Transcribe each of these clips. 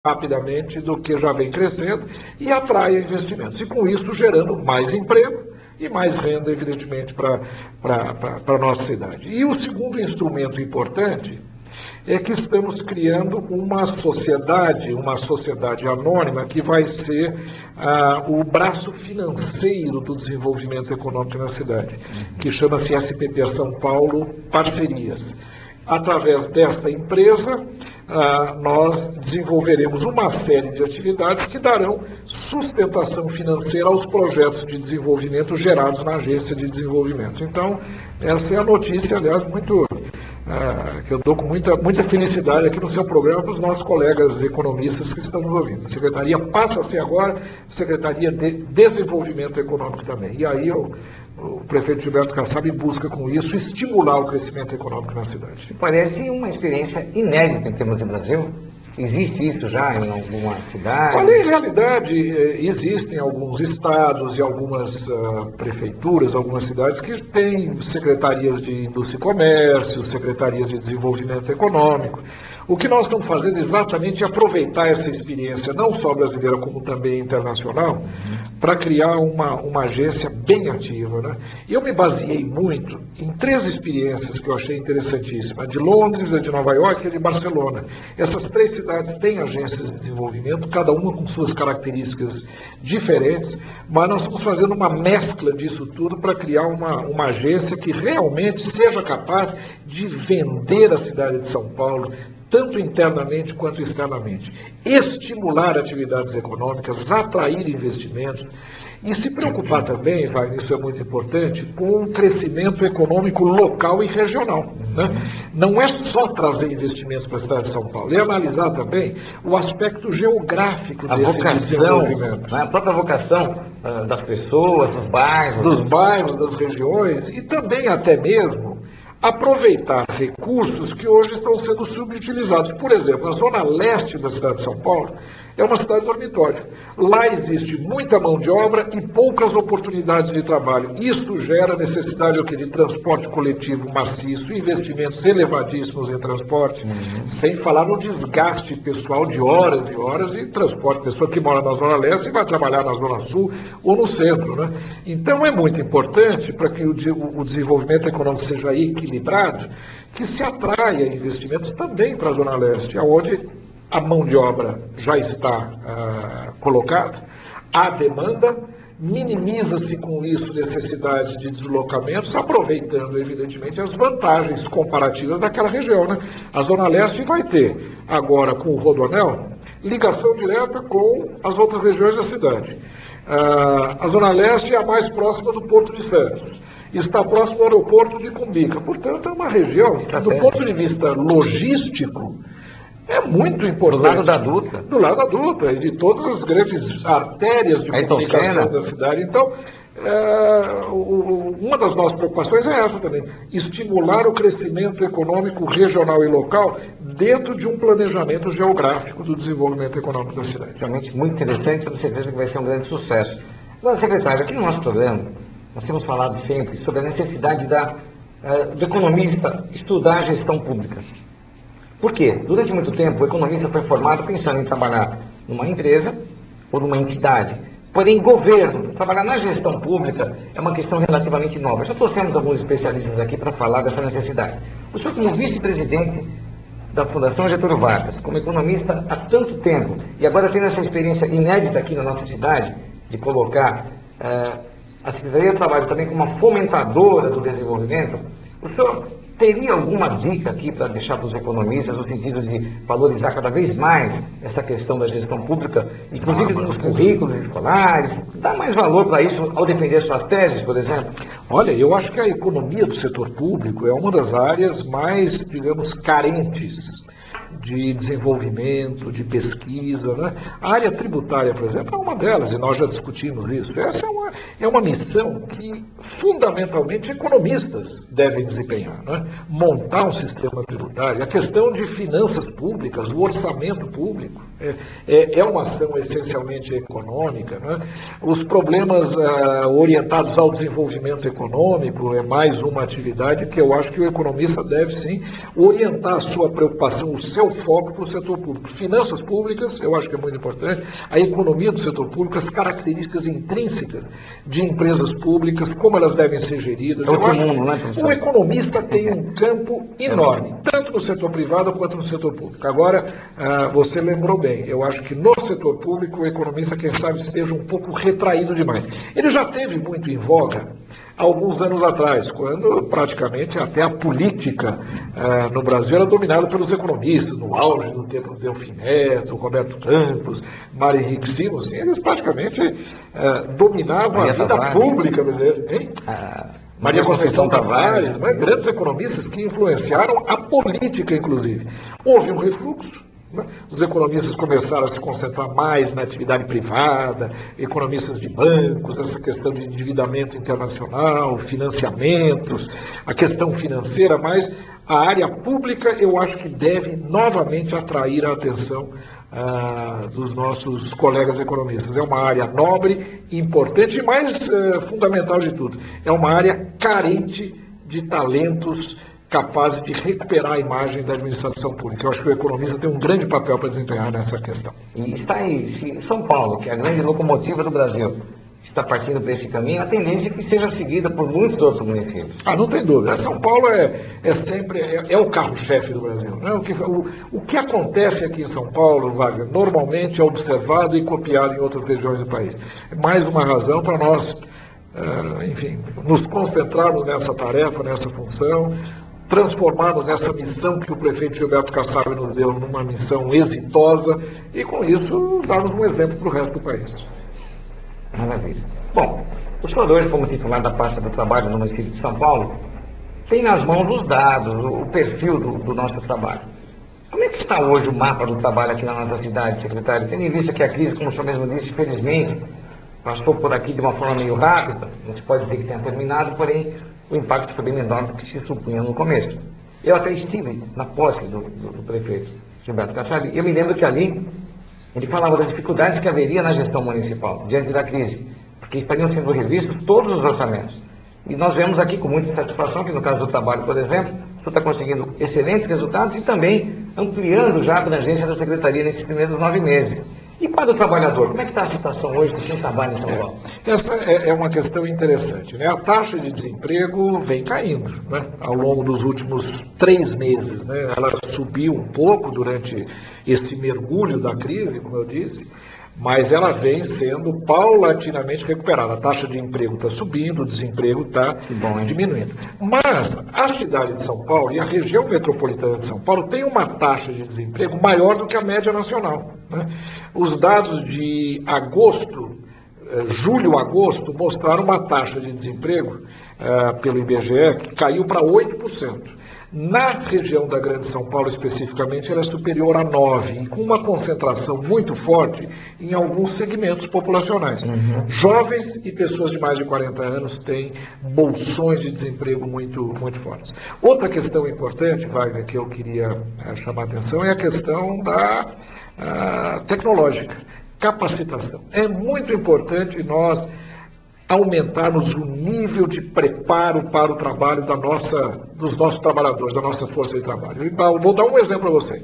rapidamente do que já vem crescendo e atraia investimentos. E com isso gerando mais emprego e mais renda, evidentemente, para a nossa cidade. E o segundo instrumento importante é que estamos criando uma sociedade anônima que vai ser o braço financeiro do desenvolvimento econômico na cidade, que chama-se SPP São Paulo Parcerias. Através desta empresa, nós desenvolveremos uma série de atividades que darão sustentação financeira aos projetos de desenvolvimento gerados na Agência de Desenvolvimento. Então, essa é a notícia, aliás, que eu dou com muita felicidade aqui no seu programa para os nossos colegas economistas que estão nos ouvindo. A Secretaria passa a ser agora Secretaria de Desenvolvimento Econômico também. E aí o prefeito Gilberto Kassab busca com isso estimular o crescimento econômico na cidade. Parece uma experiência inédita em termos de Brasil. Existe isso já em alguma cidade? Olha, em realidade, existem alguns estados e algumas prefeituras, algumas cidades que têm secretarias de indústria e comércio, secretarias de desenvolvimento econômico. O que nós estamos fazendo exatamente é aproveitar essa experiência, não só brasileira, como também internacional, para criar uma agência bem ativa, né? E eu me baseei muito em 3 experiências que eu achei interessantíssimas, a de Londres, a de Nova York e a de Barcelona. Essas 3 cidades têm agências de desenvolvimento, cada uma com suas características diferentes, mas nós estamos fazendo uma mescla disso tudo para criar uma agência que realmente seja capaz de vender a cidade de São Paulo, tanto internamente quanto externamente, estimular atividades econômicas, atrair investimentos e se preocupar também, Wagner, isso é muito importante, com o crescimento econômico local e regional, né? Não é só trazer investimentos para a cidade de São Paulo, é analisar também o aspecto geográfico desse desenvolvimento. A própria vocação das pessoas, dos bairros, das regiões e também até mesmo aproveitar recursos que hoje estão sendo subutilizados. Por exemplo, a zona leste da cidade de São Paulo é uma cidade dormitório. Lá existe muita mão de obra e poucas oportunidades de trabalho. Isso gera necessidade de transporte coletivo maciço, investimentos elevadíssimos em transporte, sem falar no desgaste pessoal de horas e horas em transporte. Pessoa que mora na zona leste e vai trabalhar na zona sul ou no centro, né? Então é muito importante para que o desenvolvimento econômico seja equilibrado, que se atraia investimentos também para a zona leste, onde a mão de obra já está colocada, há demanda, minimiza-se com isso necessidades de deslocamentos, aproveitando, evidentemente, as vantagens comparativas daquela região, né? A Zona Leste vai ter, agora com o Rodoanel, ligação direta com as outras regiões da cidade. A Zona Leste é a mais próxima do Porto de Santos. Está próximo do aeroporto de Cumbica. Portanto, é uma região que, do ponto de vista logístico, é muito importante. Do lado da Dutra. Do lado da Dutra e de todas as grandes artérias de comunicação da cidade. Então, uma das nossas preocupações é essa também, estimular o crescimento econômico regional e local dentro de um planejamento geográfico do desenvolvimento econômico da cidade. Realmente muito interessante, tenho certeza que vai ser um grande sucesso. Agora, secretário, aqui no nosso programa, nós temos falado sempre sobre a necessidade do economista estudar a gestão pública. Por quê? Durante muito tempo, o economista foi formado pensando em trabalhar numa empresa ou numa entidade. Porém, governo, trabalhar na gestão pública é uma questão relativamente nova. Já trouxemos alguns especialistas aqui para falar dessa necessidade. O senhor, como vice-presidente da Fundação Getúlio Vargas, como economista há tanto tempo, e agora tendo essa experiência inédita aqui na nossa cidade, de colocar a Secretaria do Trabalho também como uma fomentadora do desenvolvimento, o senhor teria alguma dica aqui para deixar para os economistas, no sentido de valorizar cada vez mais essa questão da gestão pública, inclusive nos currículos escolares, dar mais valor para isso ao defender suas teses, por exemplo? Olha, eu acho que a economia do setor público é uma das áreas mais, digamos, carentes de desenvolvimento, de pesquisa, né? A área tributária, por exemplo, é uma delas, e nós já discutimos isso. Essa é uma missão que, fundamentalmente, economistas devem desempenhar, né? Montar um sistema tributário. A questão de finanças públicas, o orçamento público, é uma ação essencialmente econômica, né? Os problemas orientados ao desenvolvimento econômico é mais uma atividade que eu acho que o economista deve, sim, orientar a sua preocupação, o seu o foco para o setor público. Finanças públicas, eu acho que é muito importante, a economia do setor público, as características intrínsecas de empresas públicas, como elas devem ser geridas. Eu acho que o economista tem um campo enorme, tanto no setor privado quanto no setor público. Agora, você lembrou bem, eu acho que no setor público o economista, quem sabe, esteja um pouco retraído demais. Ele já teve muito em voga alguns anos atrás, quando praticamente até a política no Brasil era dominada pelos economistas, no auge do tempo do Delfim Neto, Roberto Campos, Mário Henrique Simons, eles praticamente dominavam a vida pública brasileira. Maria Conceição Tavares, grandes economistas que influenciaram a política, inclusive. Houve um refluxo. Os economistas começaram a se concentrar mais na atividade privada, economistas de bancos, essa questão de endividamento internacional, financiamentos, a questão financeira, mas a área pública eu acho que deve novamente atrair a atenção dos nossos colegas economistas. É uma área nobre, importante e mais fundamental de tudo, é uma área carente de talentos capazes de recuperar a imagem da administração pública. Eu acho que o economista tem um grande papel para desempenhar nessa questão. E está aí, se São Paulo, que é a grande locomotiva do Brasil, está partindo para esse caminho, a tendência é que seja seguida por muitos outros municípios. Não tem dúvida. São Paulo é sempre o carro-chefe do Brasil. Né? O que acontece aqui em São Paulo, Wagner, normalmente é observado e copiado em outras regiões do país. É mais uma razão para nós, enfim, nos concentrarmos nessa tarefa, nessa função, transformarmos essa missão que o prefeito Gilberto Kassab nos deu numa missão exitosa e, com isso, darmos um exemplo para o resto do país. Maravilha. Bom, o senhor hoje, como titular da pasta do trabalho no município de São Paulo, tem nas mãos os dados, o perfil do nosso trabalho. Como é que está hoje o mapa do trabalho aqui na nossa cidade, secretário? Tendo em vista que a crise, como o senhor mesmo disse, infelizmente, passou por aqui de uma forma meio rápida, não se pode dizer que tenha terminado, porém, o impacto foi bem menor do que se supunha no começo. Eu até estive na posse do prefeito Gilberto Kassab, e eu me lembro que ali ele falava das dificuldades que haveria na gestão municipal, diante da crise, porque estariam sendo revistos todos os orçamentos. E nós vemos aqui com muita satisfação que, no caso do trabalho, por exemplo, o senhor está conseguindo excelentes resultados e também ampliando já a abrangência da secretaria nesses primeiros 9 meses. E para o trabalhador, como é que está a situação hoje de quem trabalha em São Paulo? Essa é uma questão interessante, né? A taxa de desemprego vem caindo, né? Ao longo dos últimos 3 meses, né? Ela subiu um pouco durante esse mergulho da crise, como eu disse, mas ela vem sendo paulatinamente recuperada. A taxa de emprego está subindo, o desemprego está diminuindo. Mas a cidade de São Paulo e a região metropolitana de São Paulo tem uma taxa de desemprego maior do que a média nacional, né? Os dados de agosto, julho-agosto, mostraram uma taxa de desemprego pelo IBGE que caiu para 8%. Na região da Grande São Paulo, especificamente, ela é superior a 9%, e com uma concentração muito forte em alguns segmentos populacionais. Jovens e pessoas de mais de 40 anos têm bolsões de desemprego muito, muito fortes. Outra questão importante, Wagner, que eu queria chamar a atenção, é a questão da tecnológica, capacitação. É muito importante nós aumentarmos o nível de preparo para o trabalho dos nossos trabalhadores, da nossa força de trabalho. Eu vou dar um exemplo a você.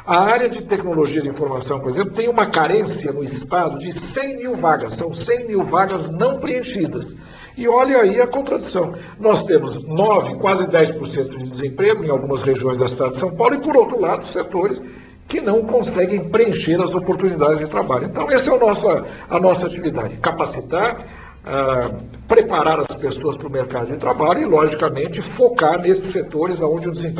A área de tecnologia de informação, por exemplo, tem uma carência no Estado de 100 mil vagas. São 100 mil vagas não preenchidas. E olha aí a contradição. Nós temos 9, quase 10% de desemprego em algumas regiões da cidade de São Paulo e, por outro lado, setores que não conseguem preencher as oportunidades de trabalho. Então, essa é a nossa atividade. Capacitar, preparar as pessoas para o mercado de trabalho e, logicamente, focar nesses setores onde o desemprego